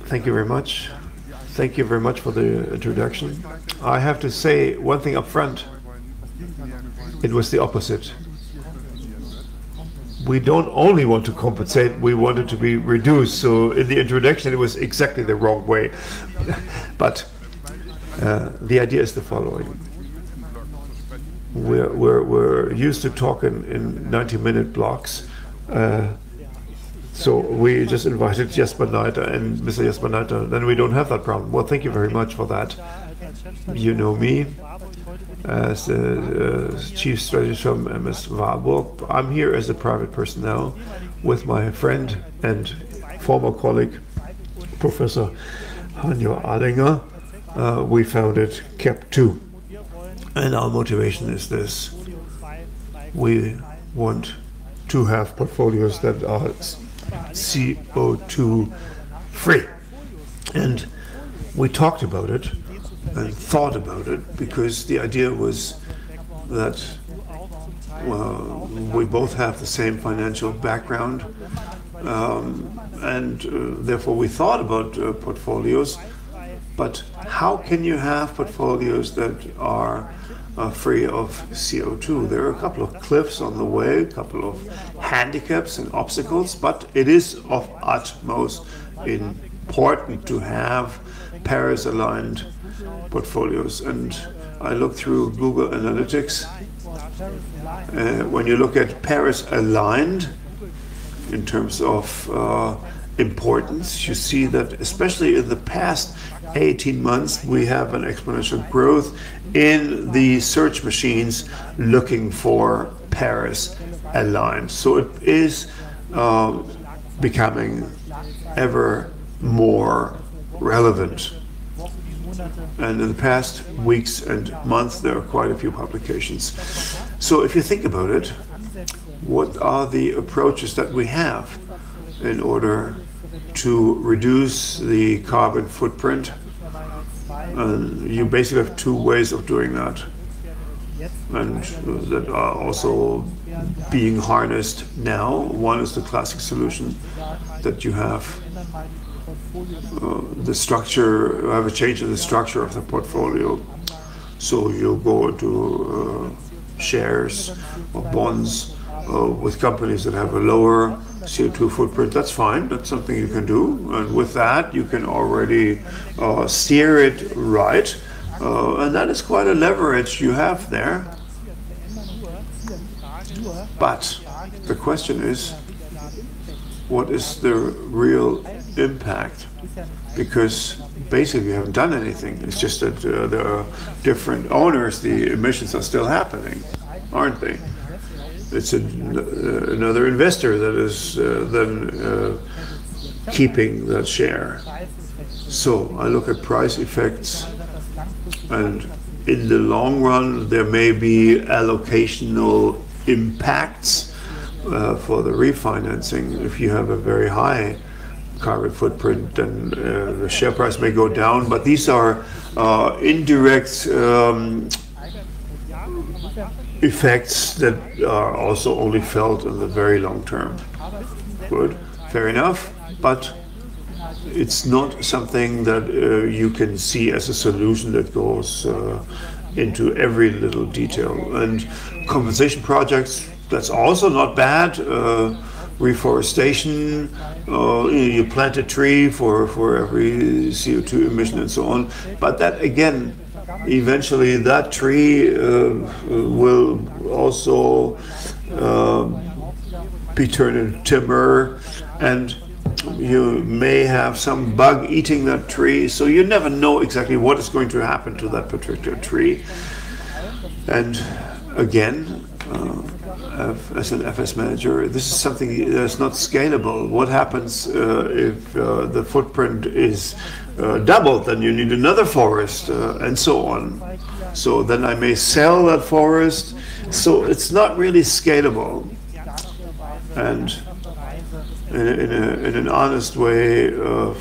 Thank you very much. Thank you very much for the introduction. I have to say one thing up front. It was the opposite. We don't only want to compensate, we want it to be reduced. So in the introduction, it was exactly the wrong way. But the idea is the following. We're used to talking in 90-minute blocks. So we just invited Jasperneitem and Mr. Jasperneitem, then we don't have that problem. Well, thank you very much for that. You know me as the Chief Strategist from MS Warburg. I'm here as a private person now with my friend and former colleague, Professor Allinger. We founded CAP2. And our motivation is this. We want to have portfolios that are CO2 free. And we talked about it and thought about it because the idea was that we both have the same financial background and therefore we thought about portfolios. But how can you have portfolios that are free of CO2? There are a couple of cliffs on the way, a couple of handicaps and obstacles, but it is of utmost important to have Paris-aligned portfolios. And I look through Google Analytics. When you look at Paris-aligned in terms of importance, you see that especially in the past 18 months, we have an exponential growth in the search machines looking for Paris aligned. So it is becoming ever more relevant. And in the past weeks and months, there are quite a few publications. So if you think about it, what are the approaches that we have in order to reduce the carbon footprint? You basically have two ways of doing that, and that are also being harnessed now. One is the classic solution that you have the structure, have a change in the structure of the portfolio. So you go into shares or bonds with companies that have a lower CO2 footprint. That's fine, that's something you can do, and with that you can already steer it right, and that is quite a leverage you have there. But the question is, what is the real impact? Because basically you haven't done anything. It's just that there are different owners. The emissions are still happening, aren't they? It's another investor that is then keeping that share. So I look at price effects, and in the long run there may be allocational impacts for the refinancing. If you have a very high carbon footprint, then the share price may go down, but these are indirect effects that are also only felt in the very long term. Good, fair enough, but it's not something that you can see as a solution that goes into every little detail. And compensation projects, that's also not bad. Reforestation, you plant a tree for every CO2 emission and so on, but that again, eventually that tree will also be turned into timber, and you may have some bug eating that tree, so you never know exactly what is going to happen to that particular tree. And again, as an FS manager, this is something that's not scalable. What happens if the footprint is doubled? Then you need another forest and so on. So then I may sell that forest. So it's not really scalable. And in an honest way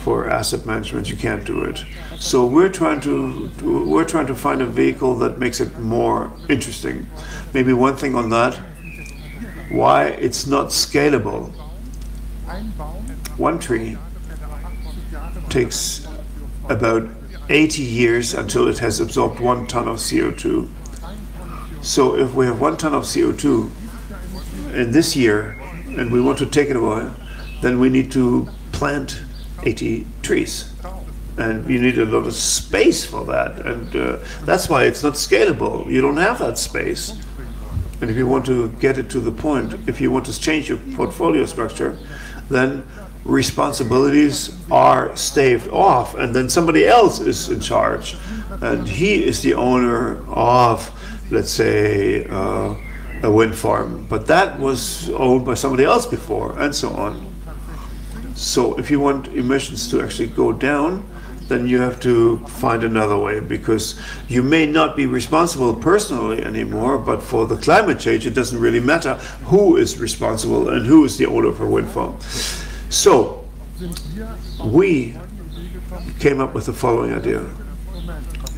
for asset management, you can't do it. So we're trying to find a vehicle that makes it more interesting. Maybe one thing on that, why it's not scalable. One tree takes about 80 years until it has absorbed 1 ton of CO2. So if we have 1 ton of CO2 in this year and we want to take it away, then we need to plant 80 trees. And you need a lot of space for that. And that's why it's not scalable. You don't have that space. And if you want to get it to the point, if you want to change your portfolio structure, then responsibilities are staved off, and then somebody else is in charge. And he is the owner of, let's say, a wind farm. But that was owned by somebody else before, and so on. So if you want emissions to actually go down, then you have to find another way, because you may not be responsible personally anymore, but for the climate change, it doesn't really matter who is responsible and who is the owner of a wind farm. So we came up with the following idea.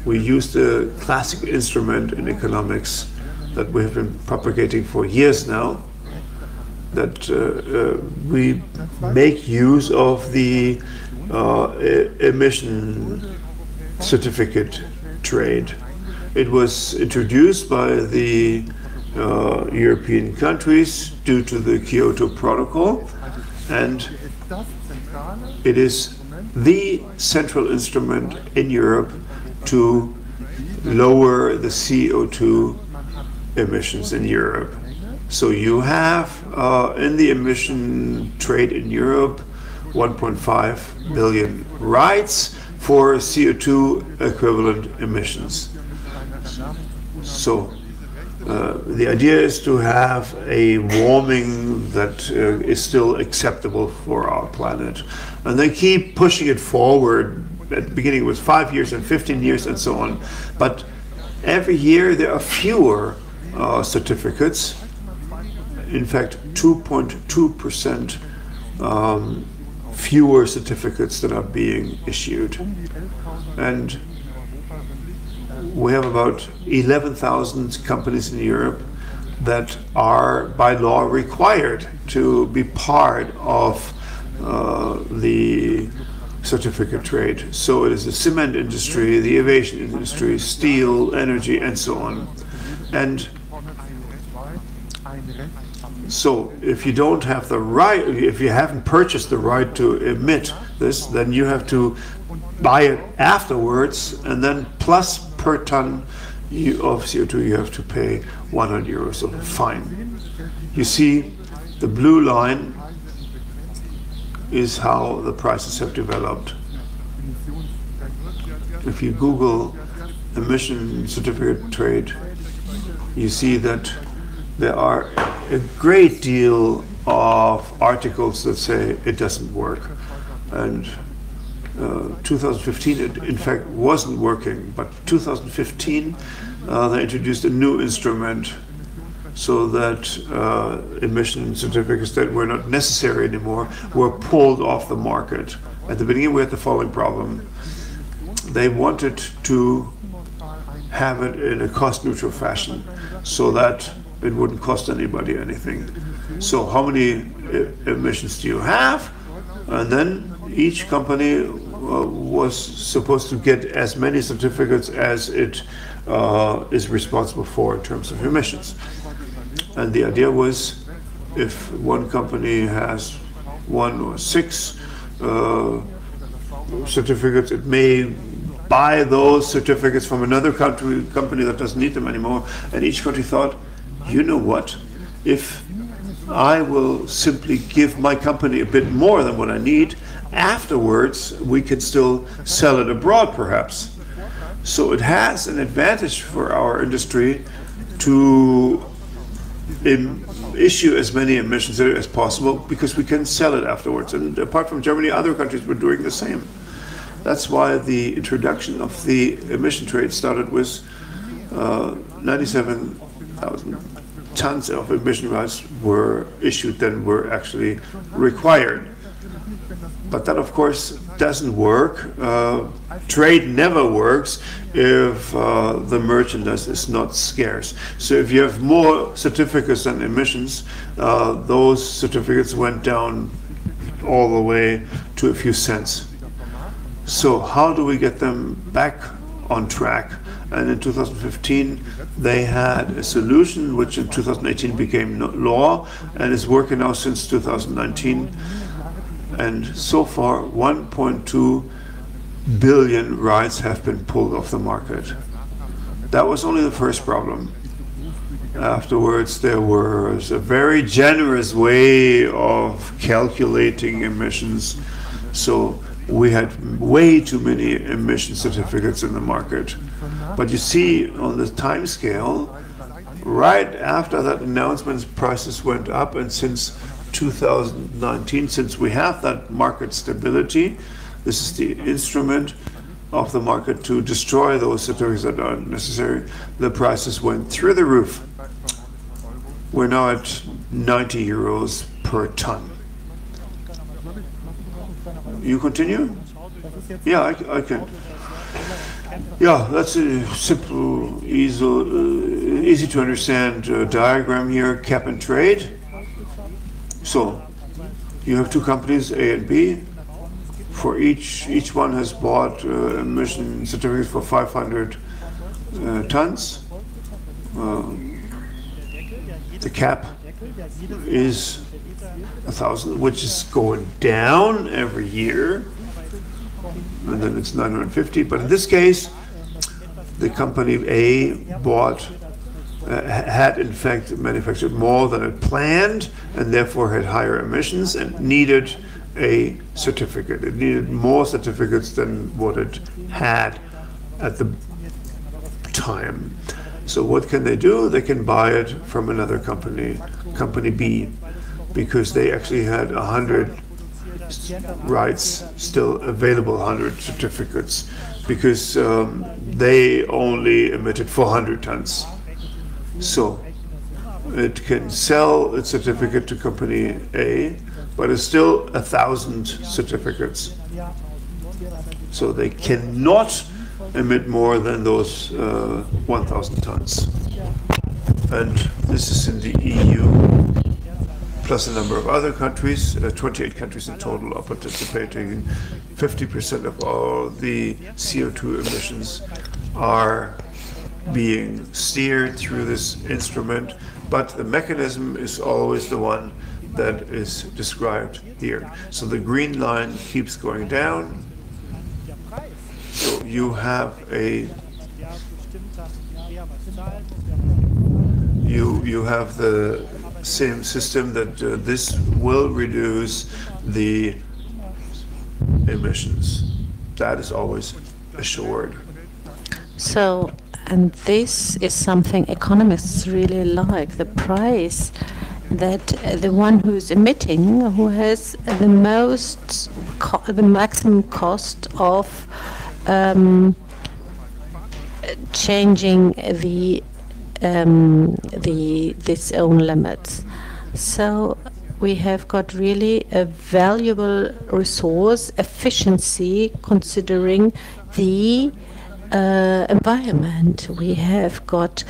We used a classic instrument in economics that we have been propagating for years now, that we make use of the emission certificate trade. It was introduced by the European countries due to the Kyoto Protocol, and it is the central instrument in Europe to lower the CO2 emissions in Europe. So you have in the emission trade in Europe 1.5 billion rights for CO2 equivalent emissions. So the idea is to have a warming that is still acceptable for our planet. And they keep pushing it forward. At the beginning it was 5 years and 15 years and so on. But every year there are fewer certificates. In fact, 2.2% fewer certificates that are being issued. And we have about 11,000 companies in Europe that are by law required to be part of the certificate trade. So it is the cement industry, the aviation industry, steel, energy, and so on. And so if you don't have the right, if you haven't purchased the right to emit this, then you have to buy it afterwards, and then plus per ton of CO2 you have to pay 100 euros of fine. You see, the blue line is how the prices have developed. If you Google emission certificate trade, you see that there are a great deal of articles that say it doesn't work. And 2015 it in fact wasn't working, but 2015 they introduced a new instrument so that emission certificates that were not necessary anymore were pulled off the market. At the beginning we had the following problem. They wanted to have it in a cost-neutral fashion so that it wouldn't cost anybody anything. So how many emissions do you have? And then each company was supposed to get as many certificates as it is responsible for in terms of emissions. And the idea was, if one company has 1 or 6 certificates, it may buy those certificates from another company that doesn't need them anymore. And each country thought, you know what, if I will simply give my company a bit more than what I need, afterwards we can still sell it abroad perhaps. So it has an advantage for our industry to issue as many emissions as possible, because we can sell it afterwards. And apart from Germany, other countries were doing the same. That's why the introduction of the emission trade started with 97,000 tons of emission rights were issued, then were actually required. But that, of course, doesn't work. Trade never works if the merchandise is not scarce. So if you have more certificates than emissions, those certificates went down all the way to a few cents. So how do we get them back on track? And in 2015, they had a solution which in 2018 became law and is working now since 2019. And so far, 1.2 billion rights have been pulled off the market. That was only the first problem. Afterwards, there was a very generous way of calculating emissions. So we had way too many emission certificates in the market. But you see on the time scale, right after that announcement, prices went up, and since 2019, since we have that market stability, this is the instrument of the market to destroy those certificates that are necessary, the prices went through the roof. We're now at 90 euros per ton. You continue? Yeah, I can. Yeah, that's a simple, easy to understand diagram here, cap and trade. So you have two companies, A and B. For each one has bought emission certificates for 500 tons. The cap is 1,000, which is going down every year, and then it's 950. But in this case, the company A bought, had in fact manufactured more than it planned, and therefore had higher emissions and needed a certificate. It needed more certificates than what it had at the time. So what can they do? They can buy it from another company, company B, because they actually had 100 rights still available, 100 certificates, because they only emitted 400 tons. So it can sell its certificate to company A, but it's still 1,000 certificates. So they cannot emit more than those 1,000 tons. And this is in the EU, plus a number of other countries. 28 countries in total are participating. 50% of all the CO2 emissions are being steered through this instrument, but the mechanism is always the one that is described here. So the green line keeps going down. So you have the same system that this will reduce the emissions. That is always assured. So, and this is something economists really like, the price that the one who's emitting, who has the most, the maximum cost of changing this own limits. So we have got really a valuable resource efficiency considering the environment. We have got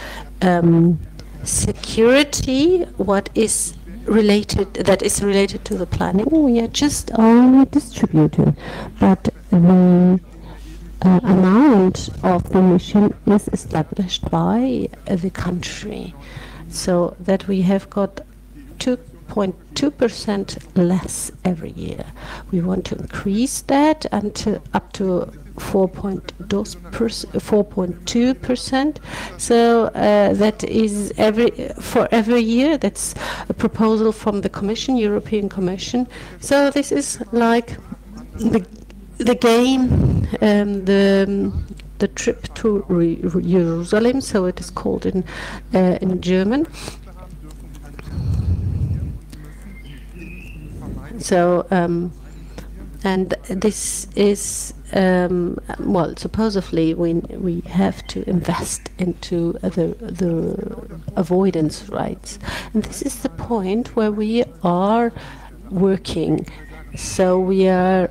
security, what is related, that is related to the planning. We are just only distributing, but the amount of emission is established by the country, so that we have got 2.2% less every year. We want to increase that until up to 4.2%. So that is for every year. That's a proposal from the Commission, European Commission. So this is like the game, the trip to Jerusalem. So it is called in German. So and this is well, supposedly we have to invest into the avoidance rights, and this is the point where we are working. So we are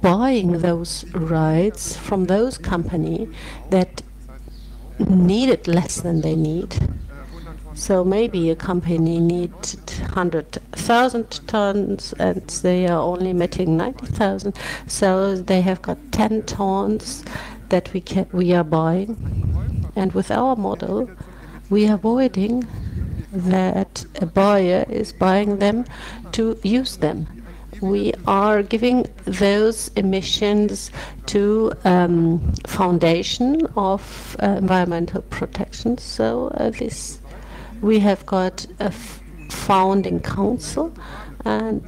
buying those rights from those companies that need it less than they need, So maybe a company needs 100,000 tons and they are only emitting 90,000. So they have got 10 tons that we are buying. And with our model, we are avoiding that a buyer is buying them to use them. We are giving those emissions to foundation of environmental protection. So this we have got a founding council, and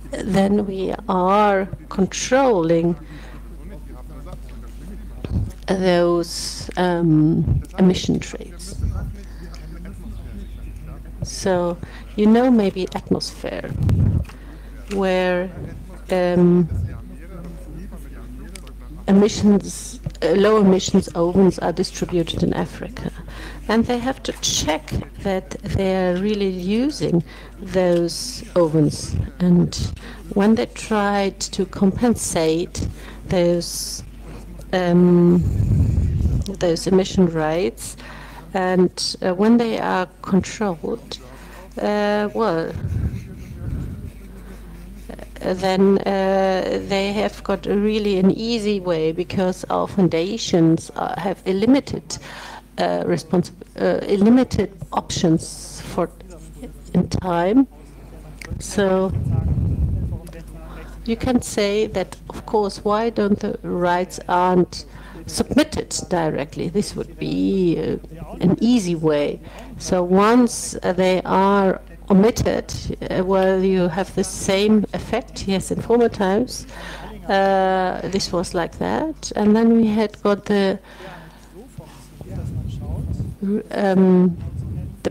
then we are controlling those emission trades. So you know maybe atmosphere, where emissions, low emissions ovens are distributed in Africa, and they have to check that they are really using those ovens. And when they tried to compensate those emission rates, and when they are controlled, well, then they have got an easy way, because our foundations have a limited limited options for in time. So you can say that, of course, why don't the rights aren't submitted directly? This would be an easy way. So once they are omitted, well, you have the same effect. Yes, in former times this was like that, and then we had got the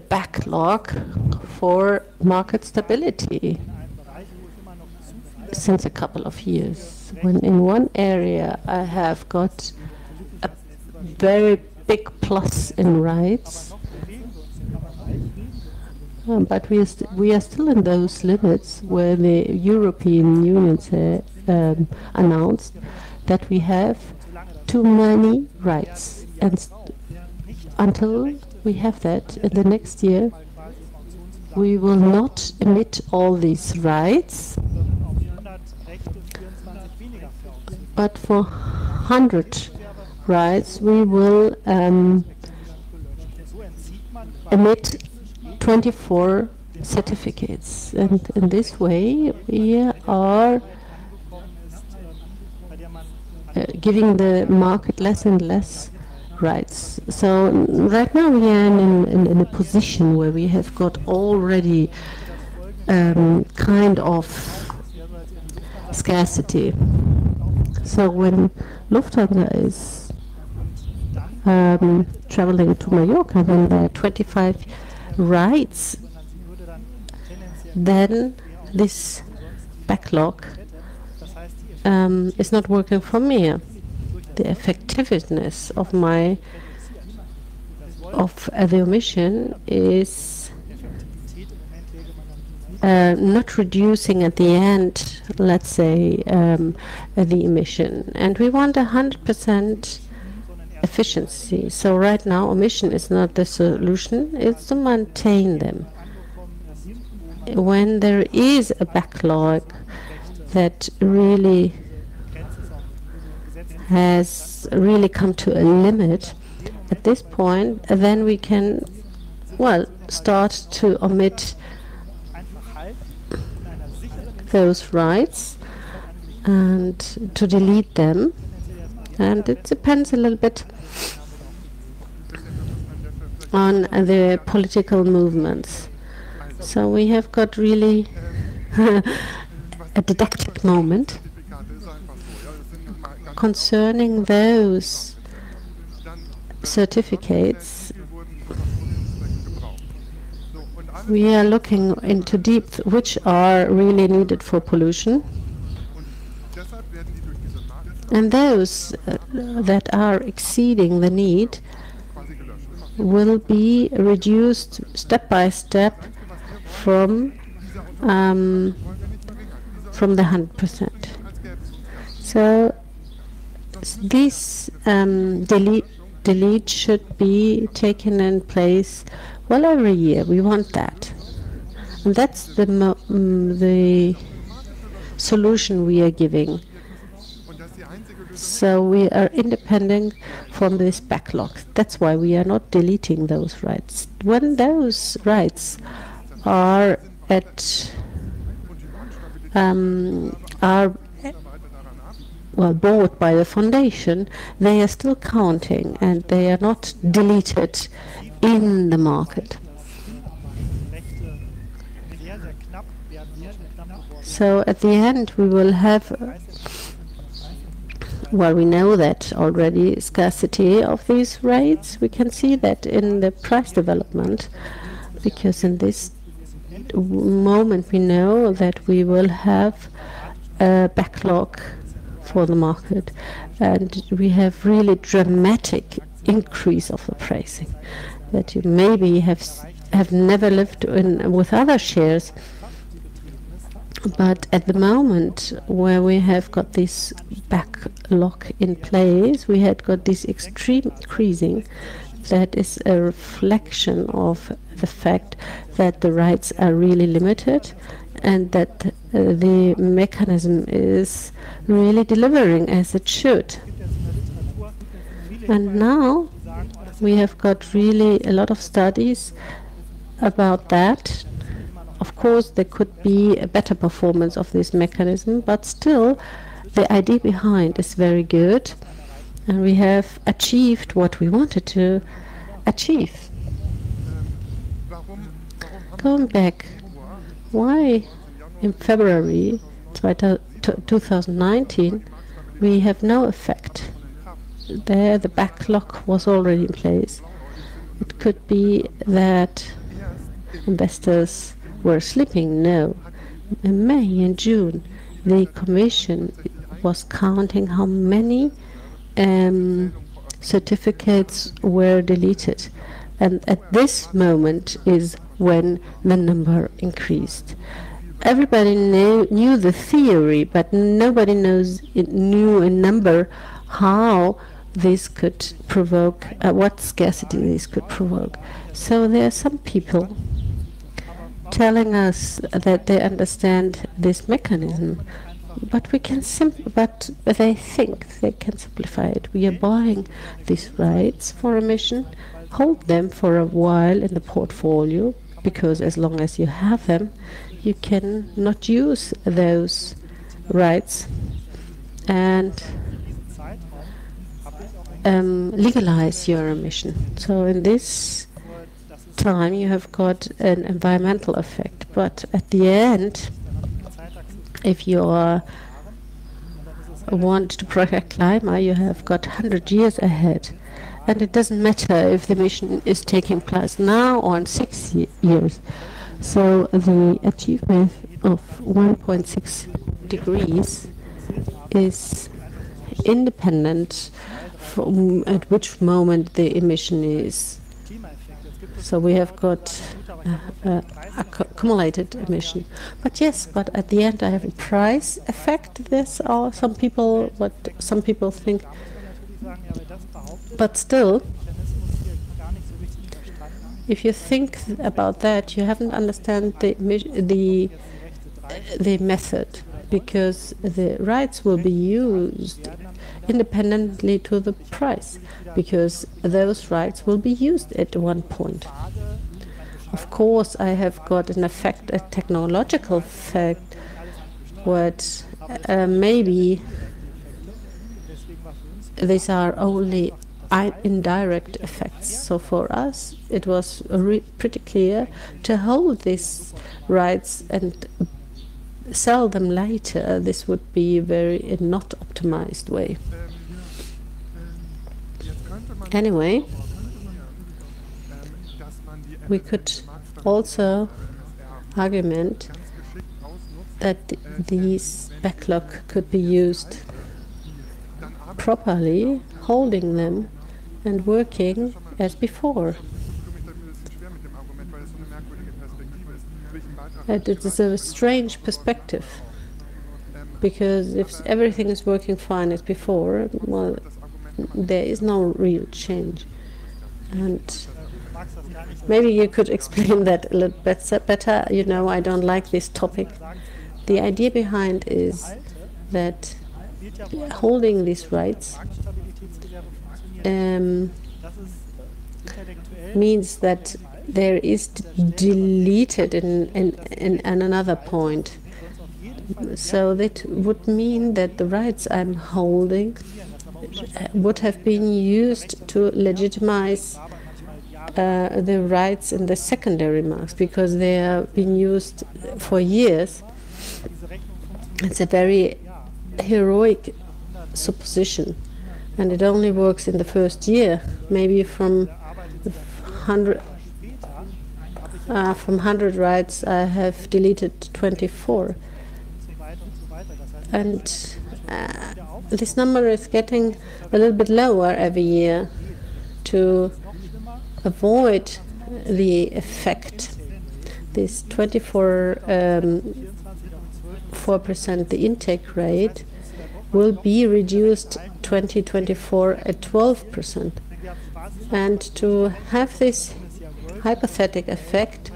backlog for market stability since a couple of years. When in one area I have got a very big plus in rights, but we are still in those limits where the European Union announced that we have too many rights, and until we have that in the next year, we will not emit all these rights, but for 100 rights we will emit 24 certificates, and in this way we are giving the market less and less rights. So right now we are in a position where we have got already kind of scarcity. So when Lufthansa is traveling to Mallorca, when there are 25 rights, then this backlog is not working for me. The effectiveness of the emission is not reducing at the end, let's say, the emission. And we want 100% efficiency. So right now, emission is not the solution, it's to maintain them. When there is a backlog that really has really come to a limit, at this point, then we can, well, start to omit those rights and to delete them. And it depends a little bit on the political movements. So we have got really a didactic moment concerning those certificates. We are looking into depth which are really needed for pollution, and those that are exceeding the need will be reduced step by step from the 100%. So these delete should be taken in place, well, every year. We want that. And that's the solution we are giving. So we are independent from this backlog. That's why we are not deleting those rights. When those rights are bought by the foundation, they are still counting and they are not deleted in the market. So at the end we will have, well, we know that already, scarcity of these rates. We can see that in the price development, because in this moment we know that we will have a backlog for the market, and we have really dramatic increase of the pricing that you maybe have never lived in with other shares. But at the moment where we have got this backlog in place, we had got this extreme increasing. That is a reflection of the fact that the rights are really limited and that the mechanism is really delivering as it should. And now we have got really a lot of studies about that. Of course, there could be a better performance of this mechanism, but still the idea behind is very good, and we have achieved what we wanted to achieve. Going back, why in February 2019 we have no effect? There the backlog was already in place. It could be that investors were sleeping. No. In May and June, the Commission was counting how many certificates were deleted. And at this moment is when the number increased. Everybody knew the theory, but nobody knew a number how this could provoke, what scarcity this could provoke. So there are some people telling us that they understand this mechanism, but we can but they think they can simplify it. We are buying these rights for emission, hold them for a while in the portfolio, because as long as you have them, you can not use those rights and legalize your emission. So in this time you have got an environmental effect, but at the end, if you want to protect climate, you have got 100 years ahead, and it doesn't matter if the emission is taking place now or in 6 years. So the achievement of 1.6 degrees is independent from at which moment the emission is. So we have got accumulated emission. But yes, but at the end I have a price effect. This are some people, what some people think. But still, if you think about that, you haven't understand the method, because the rights will be used independently to the price, because those rights will be used at one point. Of course, I have got an effect, a technological effect, what maybe these are only indirect effects. So for us, it was pretty clear to hold these rights and sell them later. This would be very not optimized way. Anyway, we could also argument that these backlog could be used properly, holding them and working as before. And it is a strange perspective, because if everything is working fine as before, well, there is no real change. And maybe you could explain that a little bit better. You know, I don't like this topic. The idea behind is that holding these rights means that there is deleted in another point. So that would mean that the rights I'm holding would have been used to legitimize the rights in the secondary marks, because they have been used for years. It's a very heroic supposition, and it only works in the first year. Maybe from 100 rights I have deleted 24, and this number is getting a little bit lower every year to avoid the effect. This 4%, the intake rate, will be reduced 2024 at 12%. And to have this hypothetical effect,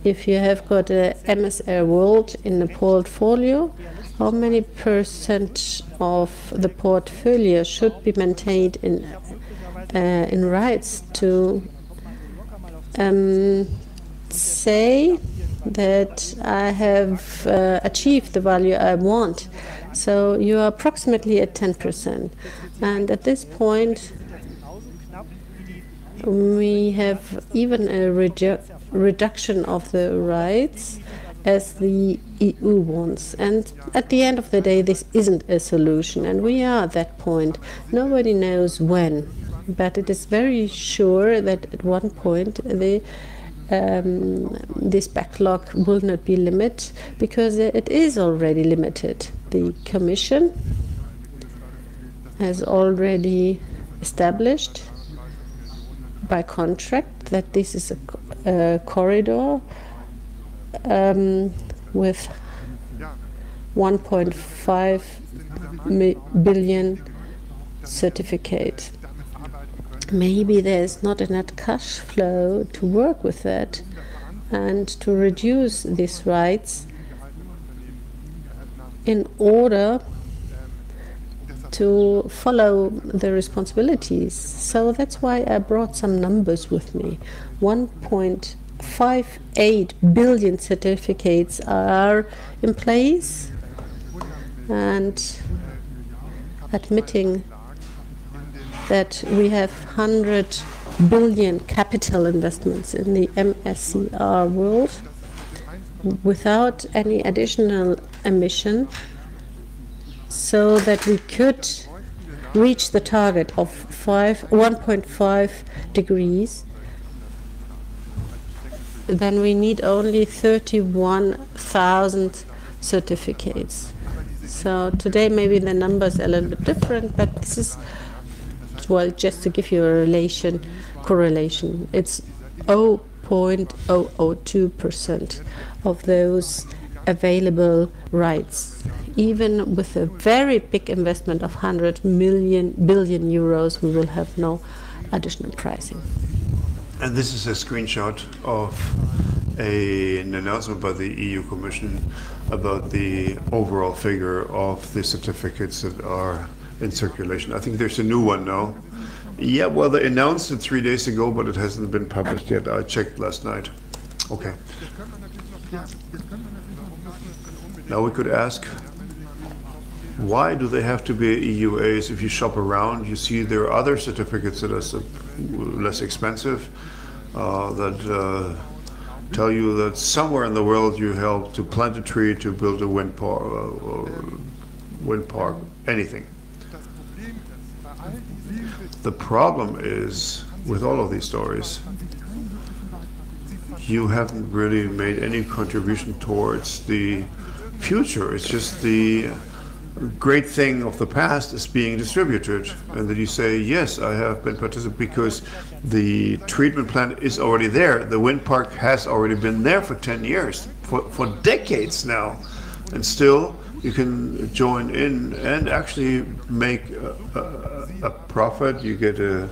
if you have got a MSR World in the portfolio, how many percent of the portfolio should be maintained in rights to say that I have achieved the value I want? So you are approximately at 10%. And at this point, we have even a reduction of the rights as the EU wants. And at the end of the day, this isn't a solution. And we are at that point. Nobody knows when. But it is very sure that at one point this backlog will not be limited, because it is already limited. The Commission has already established by contract that this is a corridor with 1.5 billion certificate. Maybe there's not enough cash flow to work with that and to reduce these rights in order to follow the responsibilities. So that's why I brought some numbers with me. 1.58 billion certificates are in place, and admitting that we have 100 billion capital investments in the MSCR world without any additional emission, so that we could reach the target of 1.5 degrees, then we need only 31,000 certificates. So today maybe the numbers are a little bit different, but this is, well, just to give you a correlation, it's 0.002% of those available rights. Even with a very big investment of 100 billion euros, we will have no additional pricing. And this is a screenshot of an announcement by the EU Commission about the overall figure of the certificates that are in circulation. I think there's a new one now. Yeah, well, they announced it 3 days ago, but it hasn't been published yet. I checked last night. Okay. Now we could ask, why do they have to be EUAs? If you shop around, you see there are other certificates that are less expensive, that tell you that somewhere in the world you help to plant a tree, to build a wind park, anything. The problem is, with all of these stories, you haven't really made any contribution towards the future. It's just the great thing of the past is being distributed, and that you say, yes, I have been participating because the treatment plant is already there. The wind park has already been there for 10 years, for decades now, and still you can join in and actually make a profit. You get a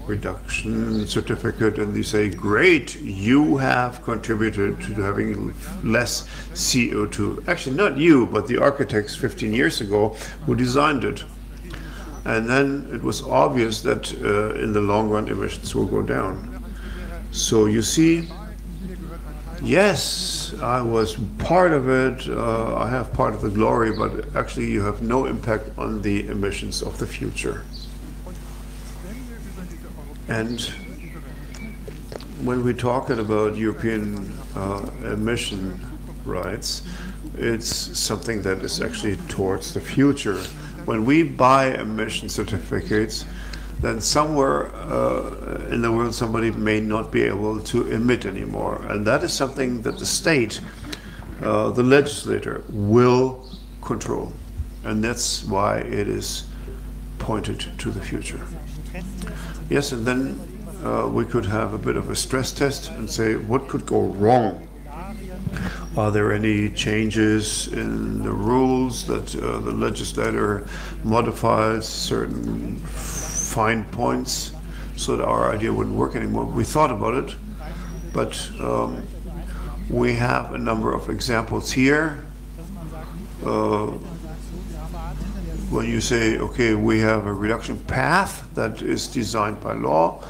reduction certificate, and they say, great, you have contributed to having less CO2. Actually, not you, but the architects 15 years ago who designed it. And then it was obvious that in the long run, emissions will go down. So you see, yes, I was part of it, I have part of the glory, but actually you have no impact on the emissions of the future. And when we're talking about European emission rights, it's something that is actually towards the future. When we buy emission certificates, then somewhere in the world somebody may not be able to emit anymore. And that is something that the state, the legislator, will control. And that's why it is pointed to the future. Yes, and then we could have a bit of a stress test and say, what could go wrong? Are there any changes in the rules that the legislator modifies certain fine points so that our idea wouldn't work anymore? We thought about it, but we have a number of examples here. When you say, okay, we have a reduction path that is designed by law,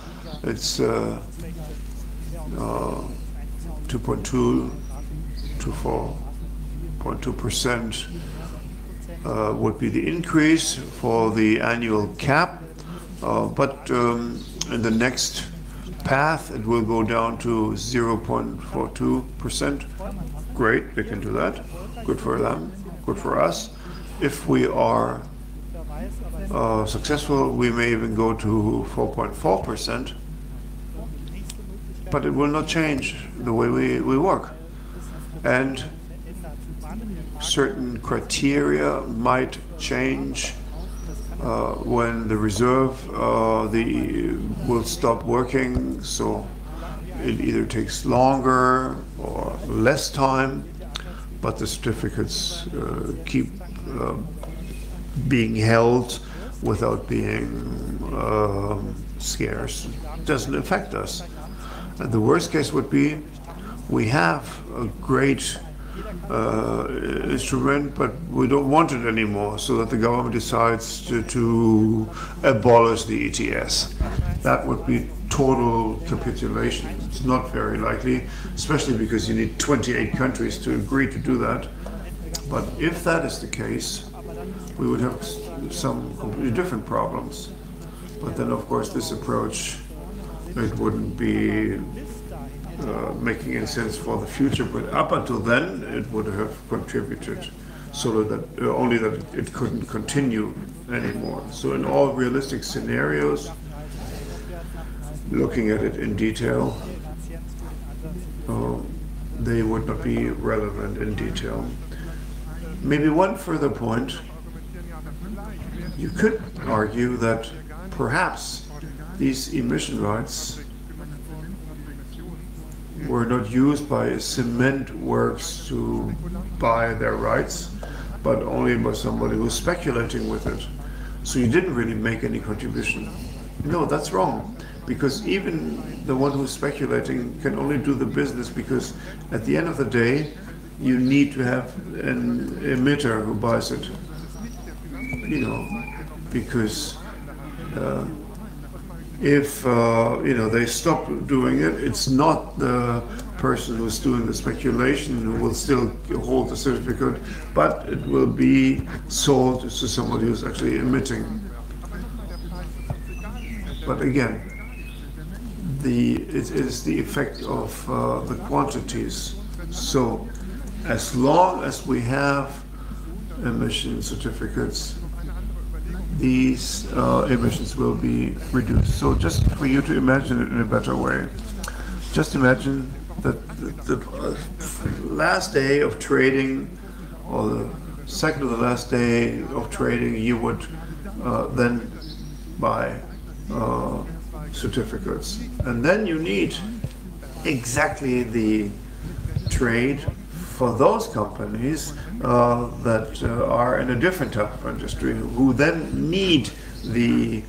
it's 2.2 to 4.2% would be the increase for the annual cap, but in the next path it will go down to 0.42%. Great, they can do that. Good for them, good for us. If we are successful, we may even go to 4.4%, but it will not change the way we work. And certain criteria might change when the reserve will stop working, so it either takes longer or less time, but the certificates keep being held without being scarce. It doesn't affect us. And the worst case would be we have a great instrument, but we don't want it anymore, so that the government decides to abolish the ETS. That would be total capitulation. It's not very likely, especially because you need 28 countries to agree to do that. But if that is the case, we would have some completely different problems. But then, of course, this approach, it wouldn't be making any sense for the future. But up until then, it would have contributed, so that only that it couldn't continue anymore. So in all realistic scenarios, looking at it in detail, they would not be relevant in detail. Maybe one further point, you could argue that perhaps these emission rights were not used by cement works to buy their rights, but only by somebody who's speculating with it. So you didn't really make any contribution. No, that's wrong, because even the one who's speculating can only do the business because at the end of the day, you need to have an emitter who buys it, because if they stop doing it, it's not the person who's doing the speculation who will still hold the certificate, but it will be sold to somebody who's actually emitting. But again, it is the effect of the quantities. So as long as we have emission certificates, these emissions will be reduced. So just for you to imagine it in a better way, just imagine that the last day of trading, or the second to the last day of trading, you would then buy certificates. And then you need exactly the trade for those companies that are in a different type of industry, who then need the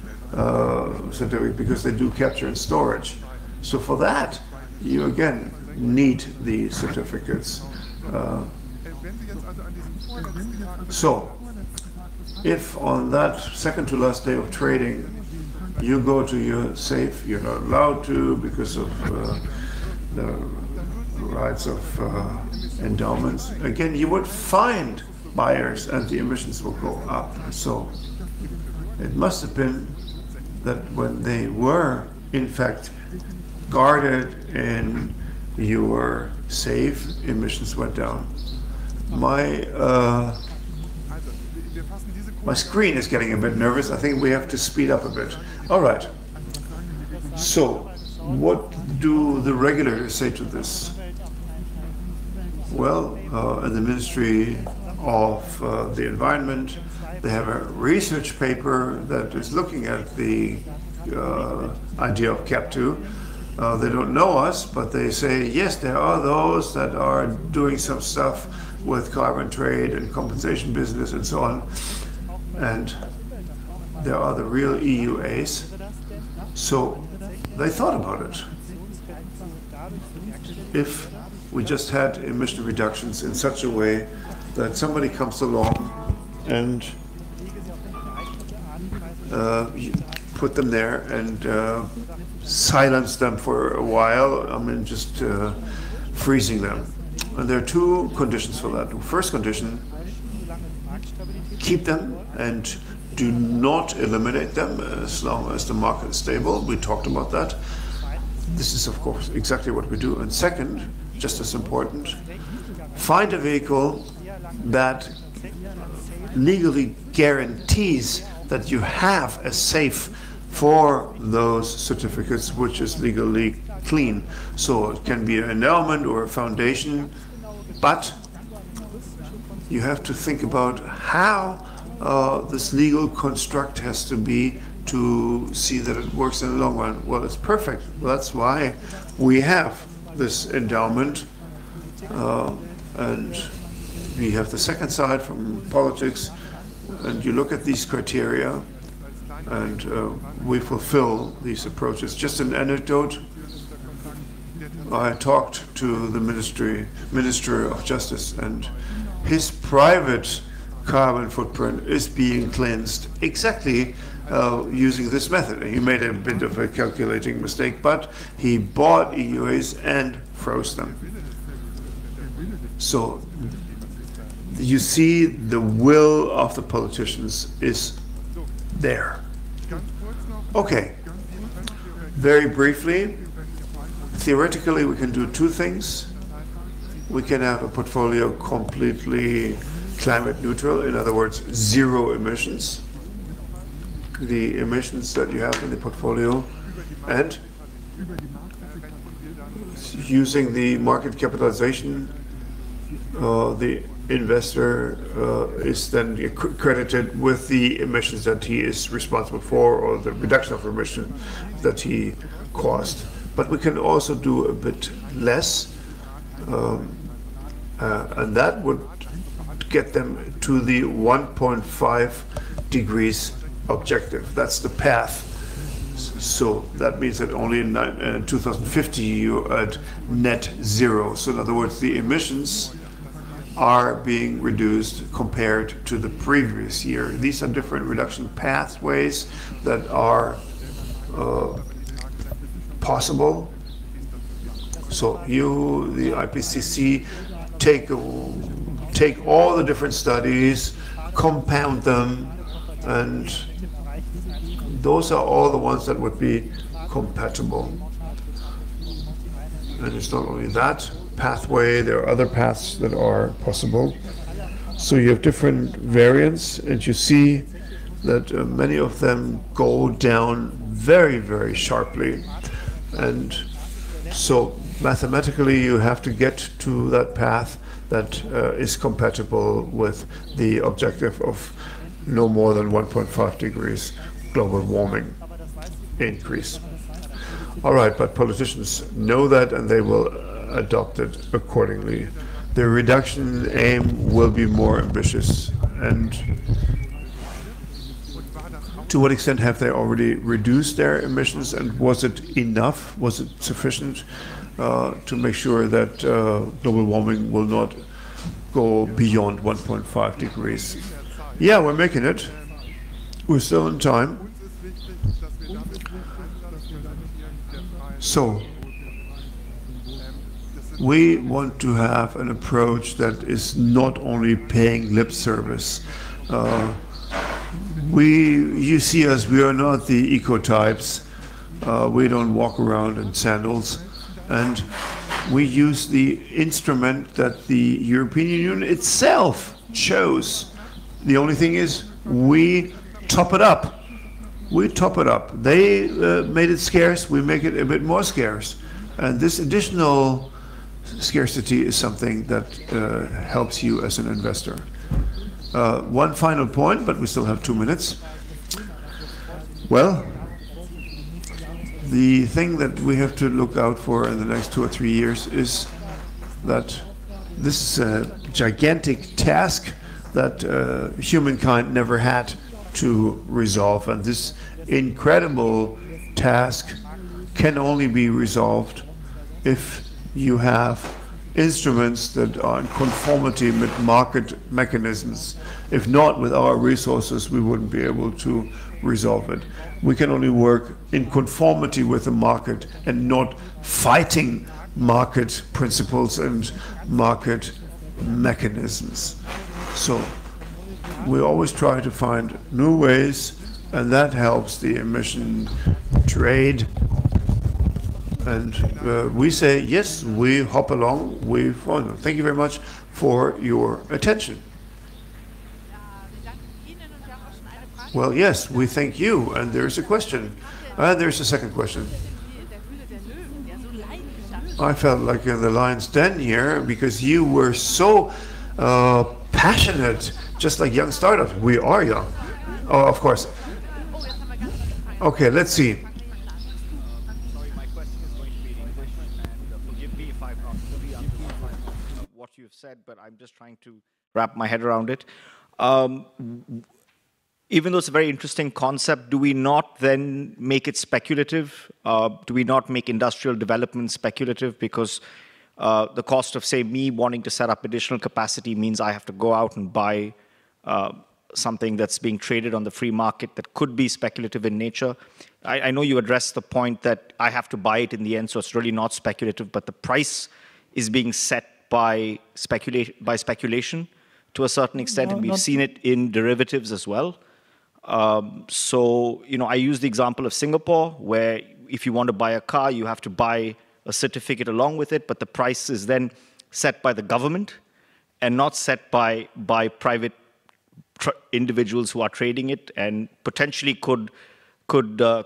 certificate because they do capture and storage. So for that, you again need the certificates. So if on that second to last day of trading you go to your safe, you're not allowed to because of the rights of endowments, again you would find buyers and the emissions will go up. So it must have been that when they were in fact guarded in your safe, emissions went down. My screen is getting a bit nervous. I think we have to speed up a bit. All right. So, what do the regulators say to this? Well, in the Ministry of the Environment, they have a research paper that is looking at the idea of CAP2. They don't know us, but they say, yes, there are those that are doing some stuff with carbon trade and compensation business and so on. And there are the real EUAs. So they thought about it. If we just had emission reductions in such a way that somebody comes along and put them there and silence them for a while, I mean just freezing them. And there are two conditions for that. The first condition, keep them and do not eliminate them as long as the market is stable. We talked about that. This is of course exactly what we do. And second, just as important, find a vehicle that legally guarantees that you have a safe for those certificates which is legally clean. So it can be an endowment or a foundation, but you have to think about how this legal construct has to be to see that it works in the long run. Well, it's perfect. Well, that's why we have this endowment. And we have the second side from politics, and you look at these criteria, and we fulfill these approaches. Just an anecdote. I talked to the Minister of Justice, and his private carbon footprint is being cleansed exactly using this method. He made a bit of a calculating mistake, but he bought EUAs and froze them. So you see the will of the politicians is there. Okay, very briefly, theoretically we can do two things. We can have a portfolio completely climate neutral, in other words, zero emissions. The emissions that you have in the portfolio, and using the market capitalization, the investor is then credited with the emissions that he is responsible for, or the reduction of emission that he caused. But we can also do a bit less, and that would get them to the 1.5 degrees objective. That's the path. So that means that only in 2050 you're at net zero. So in other words, the emissions are being reduced compared to the previous year. These are different reduction pathways that are possible. So you, the IPCC, take all the different studies, compound them, and those are all the ones that would be compatible. And it's not only that pathway, there are other paths that are possible. So you have different variants, and you see that many of them go down very, very sharply. And so mathematically you have to get to that path that is compatible with the objective of no more than 1.5 degrees global warming increase. All right, but politicians know that, and they will adopt it accordingly. the reduction aim will be more ambitious. And to what extent have they already reduced their emissions, and was it enough? Was it sufficient to make sure that global warming will not go beyond 1.5 degrees? Yeah, we're making it. We're still in time. So we want to have an approach that is not only paying lip service. You see us, we are not the eco-types. We don't walk around in sandals. And we use the instrument that the European Union itself chose. The only thing is, we top it up. We top it up. They made it scarce, we make it a bit more scarce. And this additional scarcity is something that helps you as an investor. One final point, but we still have 2 minutes. Well, the thing that we have to look out for in the next 2 or 3 years is that this is a gigantic task that humankind never had to resolve. And this incredible task can only be resolved if you have instruments that are in conformity with market mechanisms. If not, with our resources, we wouldn't be able to resolve it. We can only work in conformity with the market and not fighting market principles and market mechanisms. So we always try to find new ways, and that helps the emission trade. And we say, yes, we hop along, we follow. Thank you very much for your attention. Well, yes, we thank you, and there's a question. There's a second question. I felt like in the lion's den here, because you were so passionate, just like young startups. We are young. Oh, of course. Okay, let's see. Sorry, my question is going to be in English, and forgive me if I'm not fully understanding what you've said, but I'm just trying to wrap my head around it. Even though it's a very interesting concept, do we not then make it speculative? Do we not make industrial development speculative? Because the cost of, say, me wanting to set up additional capacity means I have to go out and buy something that's being traded on the free market that could be speculative in nature. I know you addressed the point that I have to buy it in the end, so it's really not speculative, but the price is being set by speculation to a certain extent, and we've seen it in derivatives as well. So, you know, I use the example of Singapore, where if you want to buy a car, you have to buy a certificate along with it, but the price is then set by the government and not set by private individuals who are trading it, and potentially could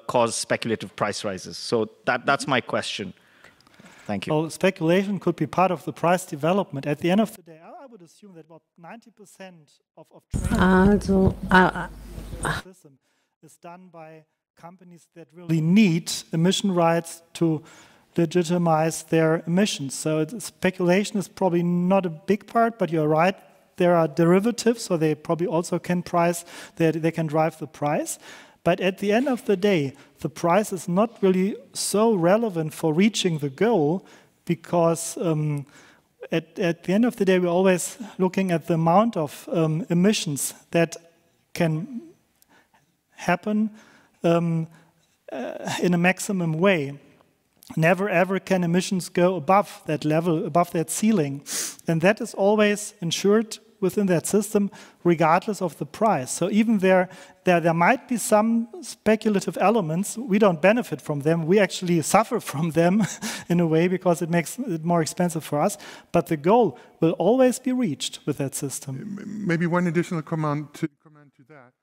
cause speculative price rises. So that's my question. Thank you. Well, speculation could be part of the price development. At the end of the day, I would assume that about 90% of trading system is done by companies that really need emission rights to legitimize their emissions. So speculation is probably not a big part, but you're right. There are derivatives, so they probably also can price, they can drive the price. But at the end of the day, the price is not really so relevant for reaching the goal, because at the end of the day, we're always looking at the amount of emissions that can happen in a maximum way. Never ever can emissions go above that level, above that ceiling. And that is always ensured within that system, regardless of the price. So even there might be some speculative elements. We don't benefit from them. We actually suffer from them in a way, because it makes it more expensive for us. But the goal will always be reached with that system. Maybe one additional comment to that.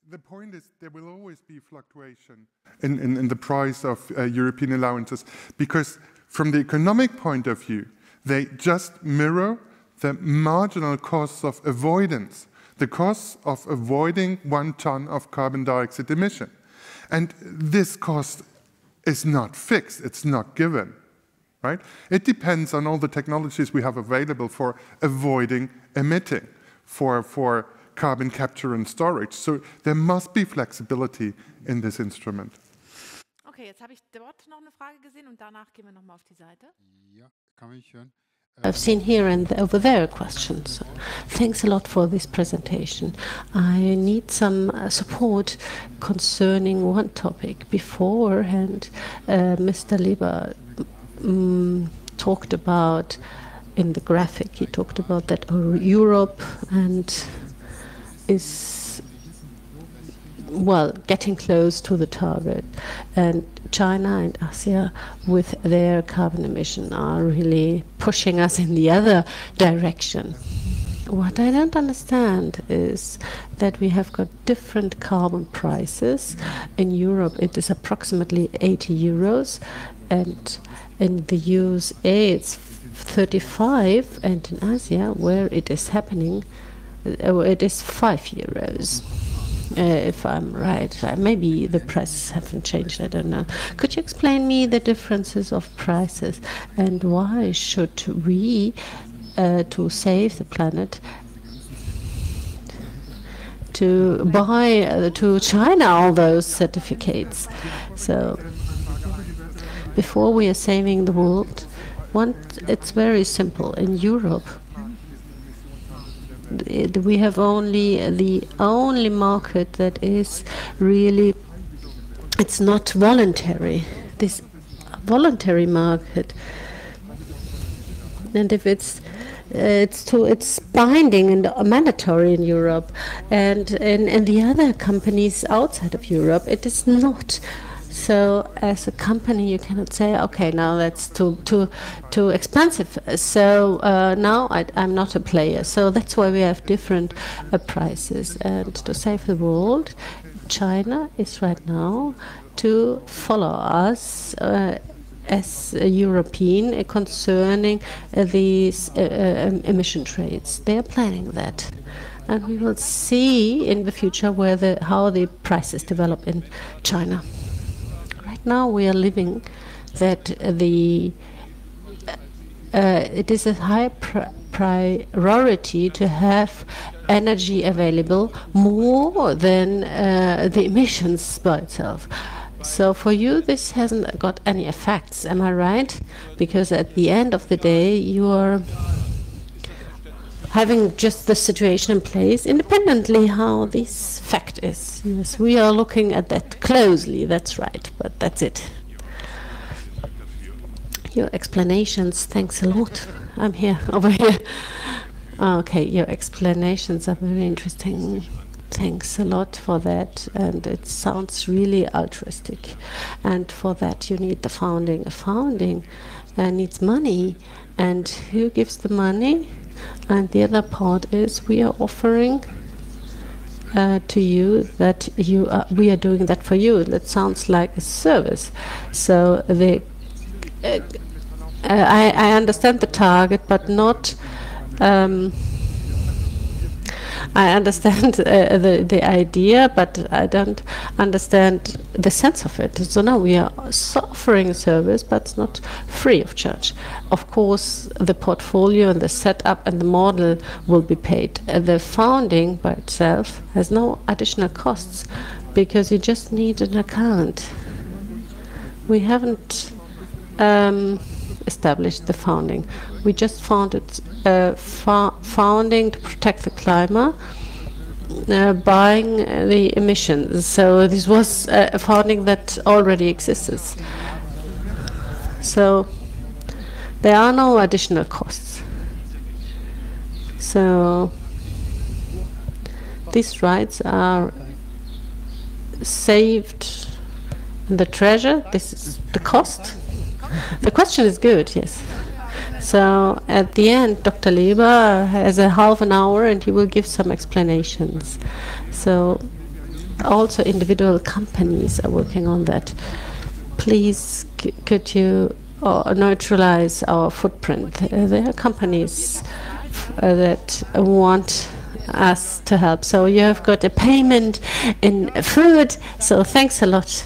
The point is, there will always be fluctuation in the price of European allowances, because from the economic point of view, they just mirror the marginal costs of avoidance, the costs of avoiding 1 ton of carbon dioxide emission. And this cost is not fixed, it's not given. right? It depends on all the technologies we have available for avoiding emitting, for carbon capture and storage. So there must be flexibility in this instrument. Okay, jetzt habe ich dort noch eine Frage gesehen und danach gehen wir nochmal auf die Seite. Ja, kann man mich hören? I've seen here and over there questions. Thanks a lot for this presentation. I need some support concerning one topic. Beforehand, Mr. Lieber talked about, in the graphic, he talked about that Europe and is, well, getting close to the target, and China and Asia with their carbon emission are really pushing us in the other direction. What I don't understand is that we have got different carbon prices. In Europe it is approximately 80 euros, and in the USA it's 35, and in Asia, where it is happening, it is 5 euros. If I'm right, maybe the prices haven't changed, I don't know. Could you explain me the differences of prices, and why should we, to save the planet, to buy to China all those certificates? So before we are saving the world, it's very simple. In Europe, we have the only market that is really, it's not voluntary, this voluntary market. And if it's binding and mandatory in Europe, and in the other companies outside of Europe it is not. So as a company you cannot say, okay, now that's too expensive, so now I'm not a player. So that's why we have different prices. And to save the world, China is right now to follow us as a European concerning these emission trades. They are planning that. And we will see in the future how the prices develop in China. Now we are living that it is a high priority to have energy available more than the emissions by itself. So for you this hasn't got any effects, am I right? Because at the end of the day you are having just the situation in place independently how this fact is. Yes, we are looking at that closely, that's right, but that's it. Your explanations, thanks a lot. I'm here, over here. Okay, your explanations are very interesting. Thanks a lot for that, and it sounds really altruistic. And for that you need the founding. A founding needs money, and who gives the money? And the other part is we are offering to you that we are doing that for you. That sounds like a service. So I understand the target, but not. I understand the idea, but I don't understand the sense of it. So now we are offering a service, but it's not free of charge. Of course, the portfolio and the setup and the model will be paid. The founding by itself has no additional costs, because you just need an account. We haven't established the founding. We just founded founding to protect the climate, buying the emissions. So this was a founding that already exists. So there are no additional costs. So these rights are saved in the treasure. This is the cost. The question is good, yes. So at the end, Dr. Lieber has a half an hour and he will give some explanations. So also individual companies are working on that. Please, could you neutralize our footprint? There are companies that want us to help. So you have got a payment in food, so thanks a lot.